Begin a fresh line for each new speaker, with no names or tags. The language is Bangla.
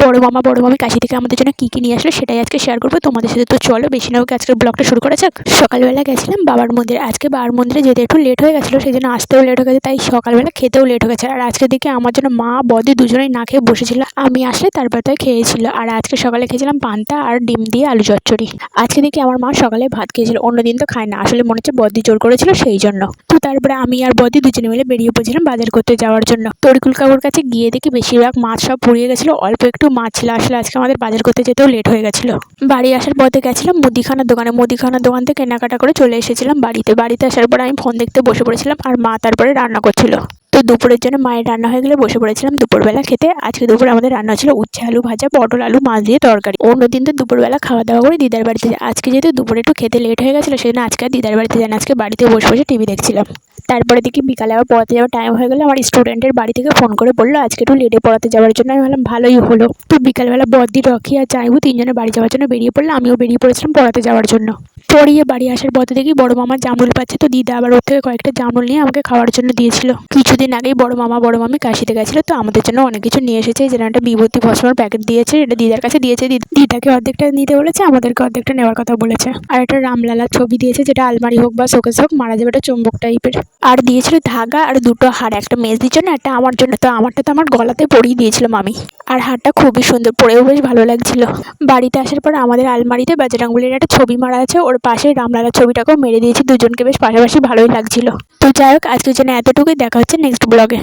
বড় মামা বড় মামি কাশি থেকে আমাদের জন্য কী কী নিয়ে আসলো সেটাই আজকে শেয়ার করবো তোমাদের সাথে। তো চলো বেশি না হোক আজকের ব্লগটা শুরু করা যাক। সকালবেলা গেছিলাম বাবার মন্দিরে। আজকে বাবার মন্দিরে যেতে একটু লেট হয়ে গেছিলো, সেই জন্য আসতেও লেট হয়ে গেছে, তাই সকালবেলা খেতেও লেট হয়ে গেছে। আর আজকে দিকে আমার জন্য মা বদি দুজনেই না খেয়ে বসেছিল, আমি আসলে তারপর তাই খেয়েছিল। আর আজকে সকালে খেয়েছিলাম পান্তা আর ডিম দিয়ে আলু চচ্চড়ি। আজকে দেখি আমার মা সকালে ভাত খেয়েছিল, অন্যদিন তো খায় না, আসলে মনে হচ্ছে বদি জোর করেছিল সেই জন্য। তো তারপরে আমি আর বদি দুজনে মিলে বেরিয়ে পড়েছিলাম বাজার করতে যাওয়ার জন্য। তরিকুল কাকুর কাছে গিয়ে দেখি বেশিরভাগ মাছ সব পুড়িয়ে গেছিলো, অল্প একটু মাছ ছিল। আসলে আজকে আমাদের বাজার করতে যেতেও লেট হয়ে গেছিলো। বাড়ি আসার পথে গেছিলাম মুদিখানার দোকান থেকে কেনাকাটা করে চলে এসেছিলাম বাড়িতে আসার পর আমি ফোন দেখতে বসে পড়েছিলাম, আর মা তারপরে রান্না করছিল। তো দুপুরের জন্য মায়ের রান্না হয়ে গেলে বসে পড়েছিলাম দুপুরবেলা খেতে। আজকে দুপুরে আমাদের রান্না ছিল উচ্ছে আলু ভাজা, পটল আলু মাছ দিয়ে তরকারি। অন্যদিন তো দুপুরবেলা খাওয়া দাওয়া করে দিদার বাড়িতে যায়, আজকে যেহেতু দুপুরে একটু খেতে লেট হয়ে গেছিলো সেজন্য আজকে আর দিদার বাড়িতে যান, আজকে বাড়িতে বসে বসে টিভি দেখছিলাম। তারপরে দেখি বিকালে আবার পড়াতে যাওয়ার টাইম হয়ে গেলে আমার স্টুডেন্টের বাড়ি থেকে ফোন করে বললো আজকে একটু লেটে পড়াতে যাওয়ার জন্য। আমি ভাবলাম ভালোই হলো। তো বিকালবেলা বদ্দি রকি আর চাইবু তিনজনে বাড়ি যাওয়ার জন্য বেরিয়ে পড়লাম, আমিও বেরিয়ে পড়েছিলাম পড়াতে যাওয়ার জন্য। পড়িয়ে বাড়ি আসার পথে দেখি বড় মামা জামরুল পাচ্ছে, তো দিদা আবার ওর থেকে কয়েকটা জামরুল নিয়ে আমাকে খাওয়ার জন্য দিয়েছিল। কিছুদিন আগেই বড় মামা বড় মামি কাশিতে গেছিলো, তো আমাদের জন্য অনেক কিছু নিয়ে এসেছে। যেন একটা বিভূতি ভস্মের প্যাকেট দিয়েছে, এটা দিদার কাছে দিয়েছে, দিদাকে অর্ধেকটা নিতে বলেছে, আমাদেরকে অর্ধেকটা নেওয়ার কথা বলেছে। আর একটা রামলালার ছবি দিয়েছে, যেটা আলমারি হোক বা শোকেস হোক মারা যাবে, একটা চুম্বক টাইপের। আর দিয়েছিল ধাগা আর দুটো হার, একটা মেজদির জন্য একটা আমার জন্য। তো আমারটা তো আমার গলাতে পরিয়ে দিয়েছিল মামি, আর হারটা খুবই সুন্দর, পরেও বেশ ভালো লাগছিল। বাড়িতে আসার পর আমাদের আলমারিতে বাজরংবলীর একটা ছবি মারা আছে, ওর পাশে রামলালার ছবিটাকেও মেরে দিয়েছি, দুজনকে বেশ পাশাপাশি ভালোই লাগছিল। তো যাই হোক আজকের জন্য এতটুকুই, দেখা হচ্ছে নেক্সট ব্লগে।